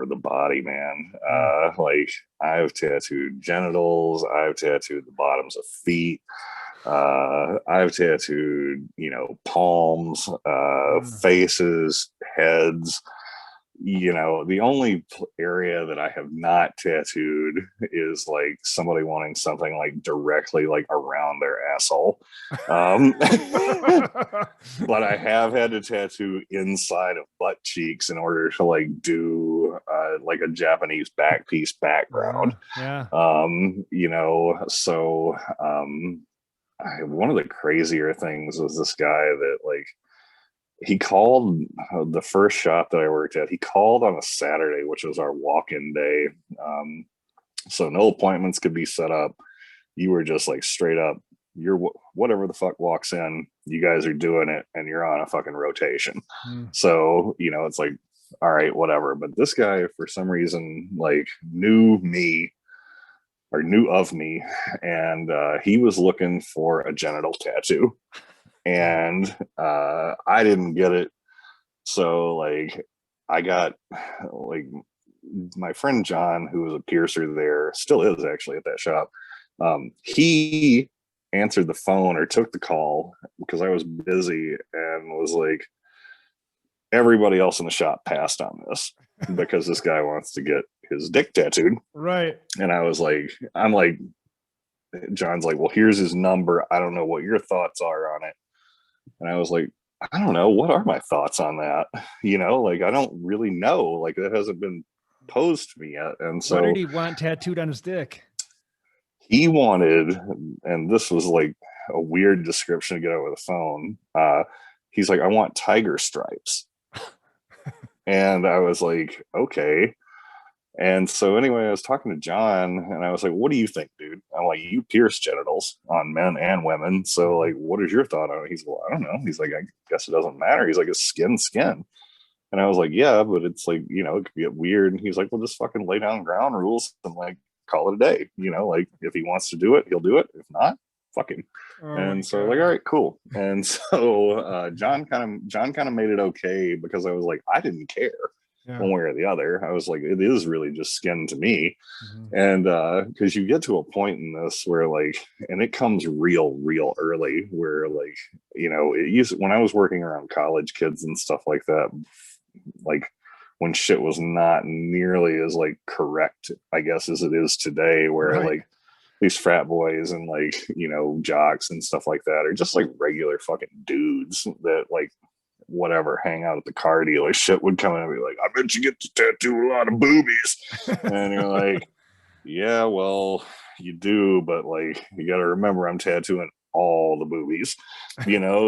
for the body, man. Like I've tattooed genitals, I've tattooed the bottoms of feet, I've tattooed, palms, faces, heads. The only area that I have not tattooed is like somebody wanting something like directly like around their asshole. Um, but I have had to tattoo inside of butt cheeks in order to like do like a Japanese back piece background. Yeah. One of the crazier things was this guy that like he called the first shop that I worked at. He called on a Saturday, which was our walk-in day. So no appointments could be set up. You were just like straight up, you're whatever the fuck walks in, you guys are doing it, and you're on a fucking rotation. So it's like, all right, whatever. But this guy, for some reason, like knew me or knew of me, and he was looking for a genital tattoo, and I didn't get it. So like I got like my friend John, who was a piercer there, still is actually at that shop. He answered the phone or took the call because I was busy and was like, everybody else in the shop passed on this because this guy wants to get his dick tattooed. Right. And I was like, John's like, well, here's his number. I don't know what your thoughts are on it. And I was like, I don't know. What are my thoughts on that? Like, I don't really know. Like, that hasn't been posed to me yet. And so what did he want tattooed on his dick? He wanted, and this was like a weird description to get over the phone. He's like, I want tiger stripes. And I was like, okay. And so anyway, I was talking to John and I was like, what do you think, dude? I'm like, you pierce genitals on men and women. So like, what is your thought on it? He's like, well, I don't know. He's like, I guess it doesn't matter. He's like, it's skin. And I was like, yeah, but it's like, it could get weird. And he's like, well, just fucking lay down ground rules and like call it a day. Like if he wants to do it, he'll do it. If not, fuck him. And so like, all right, cool. And so John kind of made it okay because I was like, I didn't care. One way or the other. I was like, it is really just skin to me. And because you get to a point in this where like, and it comes real early where like, when I was working around college kids and stuff like that, like when shit was not nearly as like correct, I guess, as it is today, where like these frat boys and like, jocks and stuff like that are just like regular fucking dudes that like whatever hang out at the car dealership would come in and be like, I bet you get to tattoo a lot of boobies. And you're like, yeah, well, you do, but like you got to remember I'm tattooing all the boobies,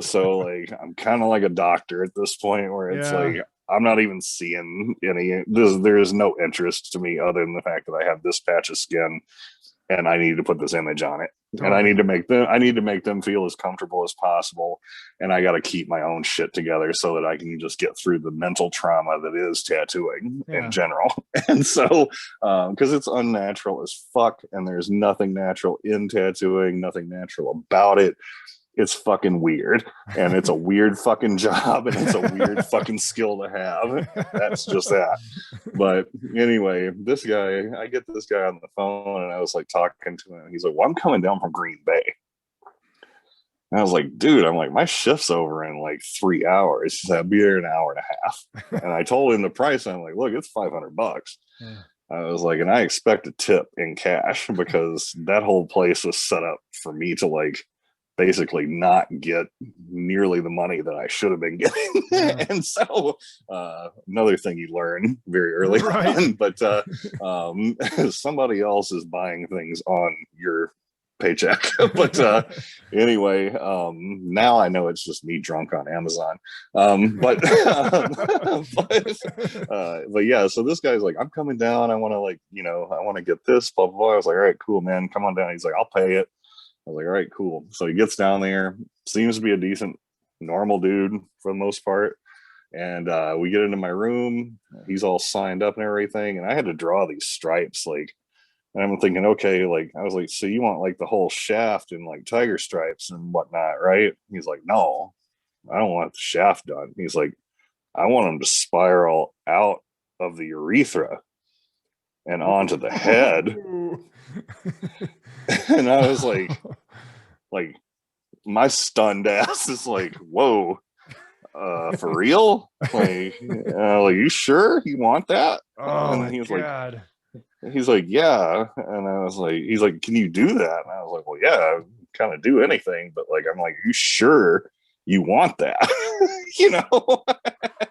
so like I'm kind of like a doctor at this point where it's like I'm not even seeing any there is no interest to me other than the fact that I have this patch of skin and I need to put this image on it. Totally. And I need to make them feel as comfortable as possible. And I got to keep my own shit together so that I can just get through the mental trauma that is tattooing in general. And so, because it's unnatural as fuck, and there's nothing natural in tattooing, nothing natural about it. It's fucking weird, and it's a weird fucking job, and it's a weird fucking skill to have. That's just that. But anyway, I get this guy on the phone, and I was like talking to him. He's like, well, I'm coming down from Green Bay. And I was like, dude, I'm like, my shift's over in like 3 hours. I'll be there in an hour and a half. And I told him the price. I'm like, look, it's $500. I was like, and I expect a tip in cash because that whole place was set up for me to like basically not get nearly the money that I should have been getting. And so another thing you learn very early on, but somebody else is buying things on your paycheck. But anyway, now I know it's just me drunk on Amazon. But yeah, so this guy's like, I'm coming down. I want to like, I want to get this, blah, blah, blah. I was like, all right, cool, man. Come on down. He's like, I'll pay it. I was like, all right, cool. So he gets down there, seems to be a decent, normal dude for the most part. And we get into my room. He's all signed up and everything. And I had to draw these stripes. Like, and I'm thinking, okay, like, I was like, so you want like the whole shaft and like tiger stripes and whatnot, right? He's like, no, I don't want the shaft done. He's like, I want them to spiral out of the urethra and onto the head. And I was like my stunned ass is like, whoa, for real? Like, you sure you want that? Oh And my God. He's like, yeah. And I was like, he's like, can you do that? And I was like, well, yeah, I kind of do anything, but like, I'm like, you sure you want that? You know?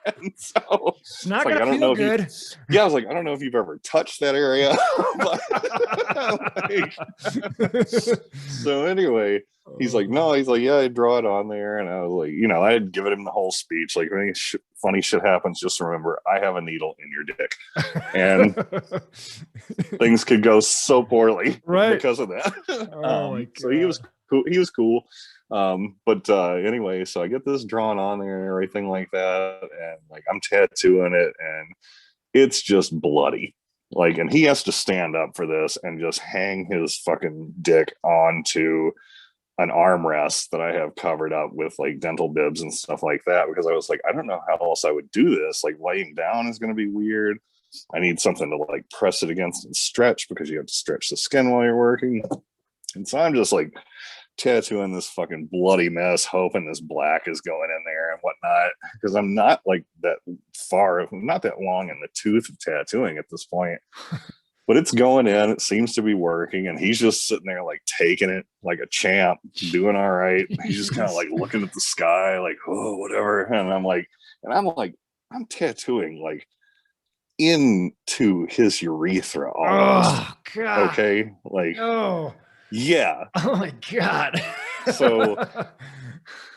And so it's not gonna feel good. I was like, I don't know if you've ever touched that area. But, so anyway, he's like, no, he's like, yeah, I draw it on there. And I was like, you know, I had given him the whole speech. Like, when funny shit happens, just remember, I have a needle in your dick. And things could go so poorly because of that. So he was cool. He was cool. But anyway, so I get this drawn on there and everything like that. And like, I'm tattooing it and it's just bloody. Like, and he has to stand up for this and just hang his fucking dick onto an armrest that I have covered up with like dental bibs and stuff like that, because I was like, I don't know how else I would do this. Like, laying down is going to be weird. I need something to like press it against and stretch, because you have to stretch the skin while you're working. And so I'm just like tattooing this fucking bloody mess, hoping this black is going in there and whatnot, because I'm not like that far, not that long in the tooth of tattooing at this point. But it's going in, it seems to be working, and he's just sitting there like taking it like a champ, doing all right. He's just kind of like looking at the sky like, oh, whatever. And I'm like, I'm tattooing like into his urethra almost. Oh God. Okay, like, oh yeah. Oh my God. So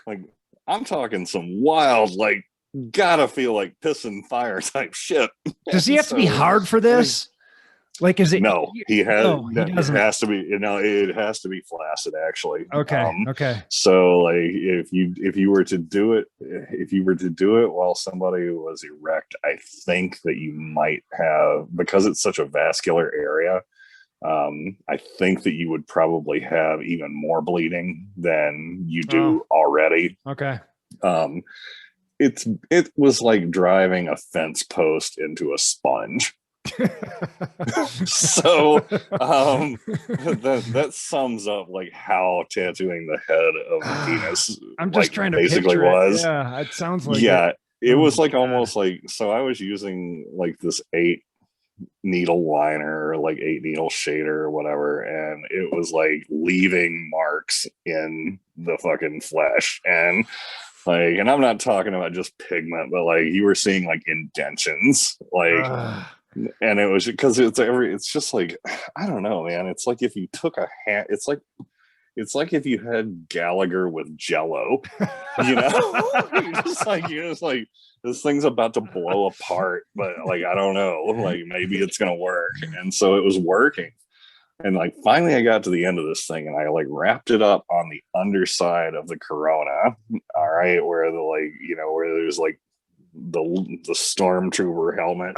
like, I'm talking some wild, like, gotta feel like piss and fire type shit. Does he have to be hard for this? Like, is it? No, he has. No, he doesn't. It has to be. You know, it has to be flaccid, actually. Okay. Okay. So, like, if you were to do it while somebody was erect, I think that you might have, because it's such a vascular area. I think that you would probably have even more bleeding than you do already. Okay. It was like driving a fence post into a sponge. So that sums up like how tattooing the head of the penis I'm just trying to basically was. Yeah, it sounds like it was like almost like, so I was using like this 8 needle liner or like 8 needle shader or whatever, and it was like leaving marks in the fucking flesh. And like, and I'm not talking about just pigment, but like, you were seeing like indentions, like and it was because it's just like, I don't know, man. It's like if you took a hand, it's like if you had Gallagher with Jello, you know. you're just like this thing's about to blow apart, but like, I don't know, like maybe it's gonna work. And so it was working. And like, finally I got to the end of this thing and I like wrapped it up on the underside of the corona, all right, where the, like, you know, where there's like the stormtrooper helmet.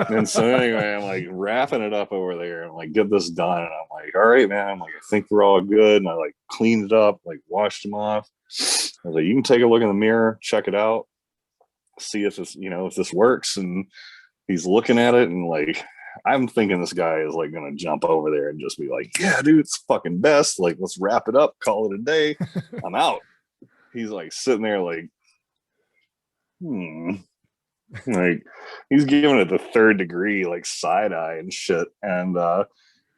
And so anyway, I'm like wrapping it up over there and like, get this done. And I'm like, all right, man, I'm like, I think we're all good. And I like cleaned it up, like washed them off. I was like, you can take a look in the mirror, check it out, see if this, you know, if this works. And he's looking at it and like, I'm thinking this guy is like gonna jump over there and just be like, yeah, dude, it's fucking best, like, let's wrap it up, call it a day, I'm out. He's like sitting there like, like, he's giving it the 3rd degree, like side eye and shit. And I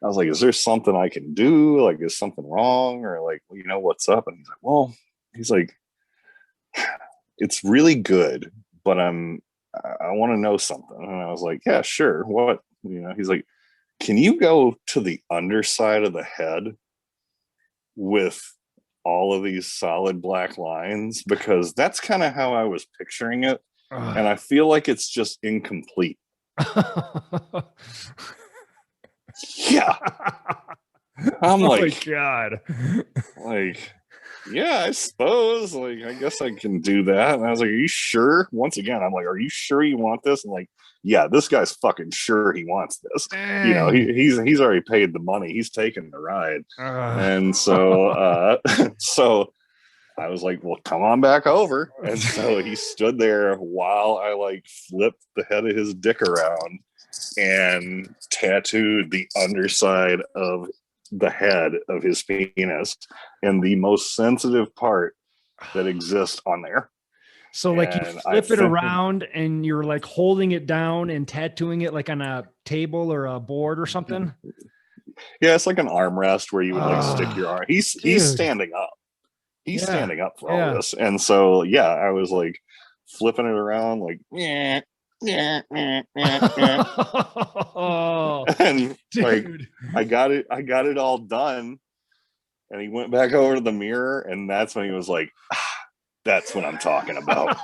was like, is there something I can do? Like, is something wrong? Or like, you know, what's up? And he's like, well, he's like, it's really good, but I want to know something. And I was like, yeah, sure. What? You know, he's like, can you go to the underside of the head with all of these solid black lines? Because that's kind of how I was picturing it. And I feel like it's just incomplete. Yeah. I'm like, oh my God. Like, yeah, I suppose, like, I guess I can do that. And I was like, are you sure? Once again, I'm like, are you sure you want this? And like, yeah, this guy's fucking sure he wants this. Dang. You know, he's already paid the money. He's taken the ride. And so so I was like, well, come on back over. And so he stood there while I like flipped the head of his dick around and tattooed the underside of the head of his penis and the most sensitive part that exists on there. So like you And flip it around and you're like holding it down and tattooing it like on a table or a board or something. Yeah, it's like an armrest where you would like stick your arm. He's standing up. He's standing up for all this. And so yeah, I was like flipping it around like yeah. Oh, And like dude. I got it all done. And he went back over to the mirror, and that's when he was like, ah, that's what I'm talking about.